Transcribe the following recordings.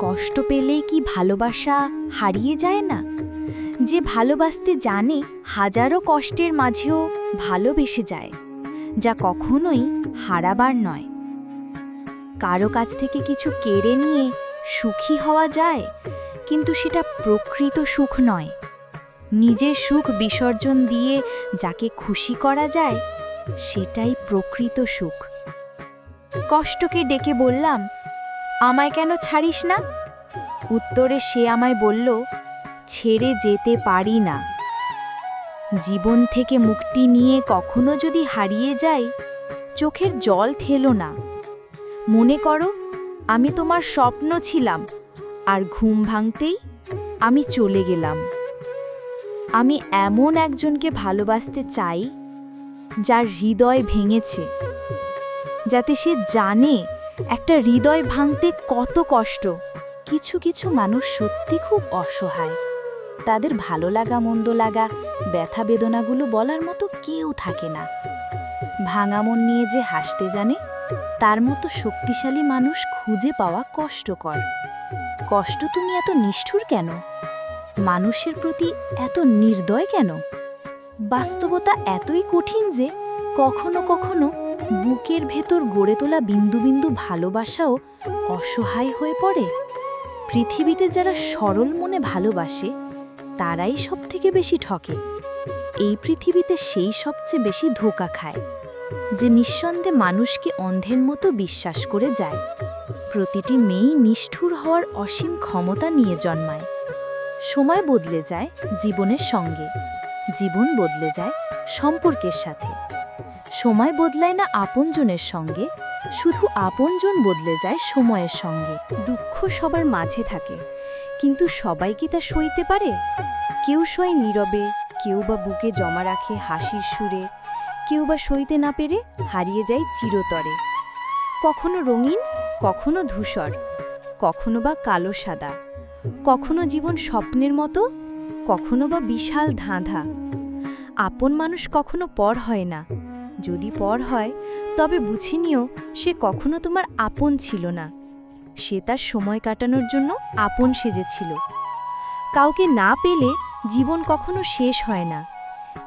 কষ্ট পেলেই কি ভালোবাসা হারিয়ে যায় না? যে ভালোবাসতে জানে হাজারো কষ্টের মাঝেও ভালোবেসে যায়, যা কখনোই হারাবার নয়। কারো কাছ থেকে কিছু কেড়ে নিয়ে সুখী হওয়া যায়, কিন্তু সেটা প্রকৃত সুখ নয়। নিজের সুখ বিসর্জন দিয়ে যাকে খুশি করা যায়, সেটাই প্রকৃত সুখ। কষ্টকে ডেকে বললাম, আমায় কেন ছাড়িস না? উত্তরে সে আমায় বলল, ছেড়ে যেতে পারি না। জীবন থেকে মুক্তি নিয়ে কখনো যদি হারিয়ে যাই, চোখের জল ফেলো না। মনে করো আমি তোমার স্বপ্ন ছিলাম, আর ঘুম ভাঙতেই আমি চলে গেলাম। আমি এমন একজনকে ভালোবাসতে চাই, যার হৃদয় ভেঙেছে, যাতে সে জানে একটা হৃদয় ভাঙতে কত কষ্ট। কিছু কিছু মানুষ সত্যি খুব অসহায়। তাদের ভালো লাগা মন্দ লাগা ব্যথা বেদনাগুলো বলার মতো কেউ থাকে না। ভাঙা মন নিয়ে যে হাসতে জানে, তার মতো শক্তিশালী মানুষ খুঁজে পাওয়া কষ্টকর। কষ্ট, তুমি এত নিষ্ঠুর কেন? মানুষের প্রতি এত নির্দয় কেন? বাস্তবতা এতই কঠিন যে কখনো কখনো বুকের ভেতর গড়ে তোলা বিন্দু বিন্দু ভালোবাসাও অসহায় হয়ে পড়ে। পৃথিবীতে যারা সরল মনে ভালোবাসে, তারাই সবথেকে বেশি ঠকে। এই পৃথিবীতে সেই সবচেয়ে বেশি ধোঁকা খায়, যে নিঃসন্দেহে মানুষকে অন্ধের মতো বিশ্বাস করে যায়। প্রতিটি মেয়েই নিষ্ঠুর হওয়ার অসীম ক্ষমতা নিয়ে জন্মায়। সময় বদলে যায় জীবনের সঙ্গে, জীবন বদলে যায় সম্পর্কের সাথে। সময় বদলায় না আপনজনের সঙ্গে, শুধু আপনজন বদলে যায় সময়ের সঙ্গে। দুঃখ সবার মাঝে থাকে, কিন্তু সবাই কি তা সইতে পারে? কেউ সয় নীরবে, কেউ বা বুকে জমা রাখে হাসির সুরে, কেউ বা সইতে না পেরে হারিয়ে যায় চিরতরে। কখনো রঙিন, কখনো ধূসর, কখনো বা কালো সাদা, কখনো জীবন স্বপ্নের মতো, কখনো বা বিশাল ধাঁধা। আপন মানুষ কখনো পর হয় না। যদি পর হয়, তবে বুঝে নিও সে কখনো তোমার আপন ছিল না। সে তার সময় কাটানোর জন্য আপন সেজেছিল। কাউকে না পেলে জীবন কখনো শেষ হয় না,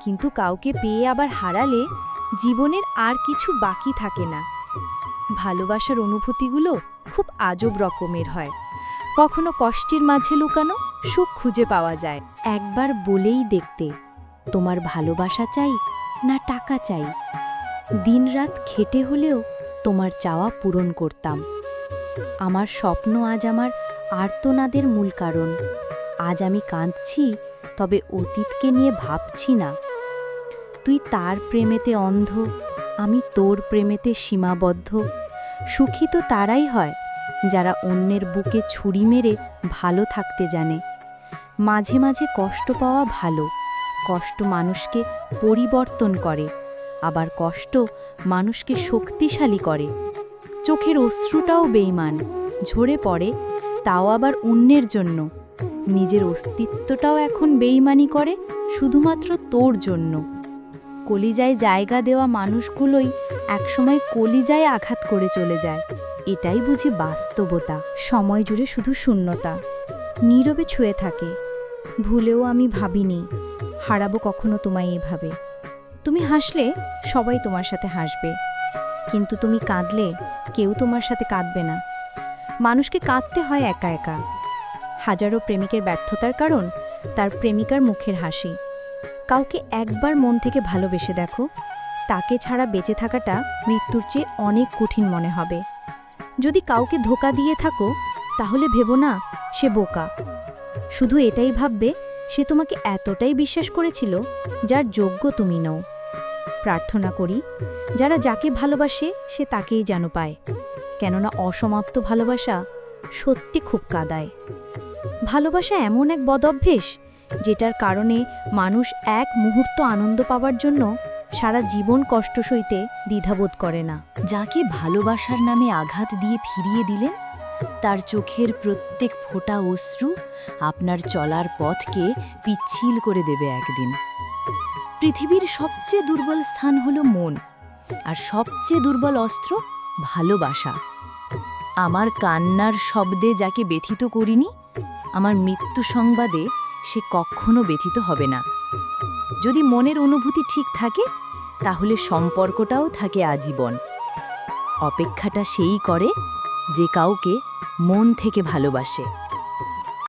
কিন্তু কাউকে পেয়ে আবার হারালে জীবনের আর কিছু বাকি থাকে না। ভালোবাসার অনুভূতিগুলো খুব আজব রকমের হয়। কখনো কষ্টের মাঝে লুকানো সুখ খুঁজে পাওয়া যায়। একবার বলেই দেখতে, তোমার ভালোবাসা চাই না টাকা চাই? দিনরাত খেটে হলেও তোমার চাওয়া পূরণ করতাম। আমার স্বপ্ন আজ আমার আর্তনাদের মূল কারণ। আজ আমি কাঁদছি, তবে অতীতকে নিয়ে ভাবছি না। তুই তার প্রেমেতে অন্ধ, আমি তোর প্রেমেতে সীমাবদ্ধ। সুখী তো তারাই হয় যারা অন্যের বুকে ছুরি মেরে ভালো থাকতে জানে। মাঝে মাঝে কষ্ট পাওয়া ভালো। কষ্ট মানুষকে পরিবর্তন করে, আবার কষ্ট মানুষকে শক্তিশালী করে। চোখের অশ্রুটাও বেঈমান, ঝরে পড়ে, তাও আবার অন্যের জন্য। নিজের অস্তিত্বটাও এখন বেঈমানি করে, শুধুমাত্র তোর জন্য। কলিজায় জায়গা দেওয়া মানুষগুলোই একসময় কলিজায় আঘাত করে চলে যায়। এটাই বুঝি বাস্তবতা। সময় জুড়ে শুধু শূন্যতা, নীরবে ছুঁয়ে থাকে। ভুলেও আমি ভাবিনি হারাবো কখনো তোমায় এভাবে। তুমি হাসলে সবাই তোমার সাথে হাসবে, কিন্তু তুমি কাঁদলে কেউ তোমার সাথে কাঁদবে না। মানুষকে কাঁদতে হয় একা একা। হাজারো প্রেমিকের ব্যর্থতার কারণ তার প্রেমিকার মুখের হাসি। কাউকে একবার মন থেকে ভালোবেসে দেখো, তাকে ছাড়া বেঁচে থাকাটা মৃত্যুর চেয়ে অনেক কঠিন মনে হবে। যদি কাউকে ধোঁকা দিয়ে থাকো, তাহলে ভেবো না সে বোকা। শুধু এটাই ভাববে সে তোমাকে এতটাই বিশ্বাস করেছিল যার যোগ্য তুমি নও। প্রার্থনা করি যারা যাকে ভালোবাসে সে তাকেই যেন পায়, কেননা অসমাপ্ত ভালোবাসা সত্যি খুব কাঁদায়। ভালোবাসা এমন এক বদঅভ্যেস যেটার কারণে মানুষ এক মুহূর্ত আনন্দ পাওয়ার জন্য সারা জীবন কষ্ট সইতে দ্বিধাবোধ করে না। যাকে ভালোবাসার নামে আঘাত দিয়ে ফিরিয়ে দিলেন, তার চোখের প্রত্যেক ফোঁটা অশ্রু আপনার চলার পথকে পিচ্ছিল করে দেবে একদিন। পৃথিবীর সবচেয়ে দুর্বল স্থান হলো মন, আর সবচেয়ে দুর্বল অস্ত্র ভালোবাসা। আমার কান্নার শব্দে যাকে ব্যথিত করিনি, আমার মৃত্যু সংবাদে সে কখনো ব্যথিত হবে না। যদি মনের অনুভূতি ঠিক থাকে, তাহলে সম্পর্কটাও থাকে আজীবন। অপেক্ষাটা সেই করে যে কাউকে মন থেকে ভালোবাসে।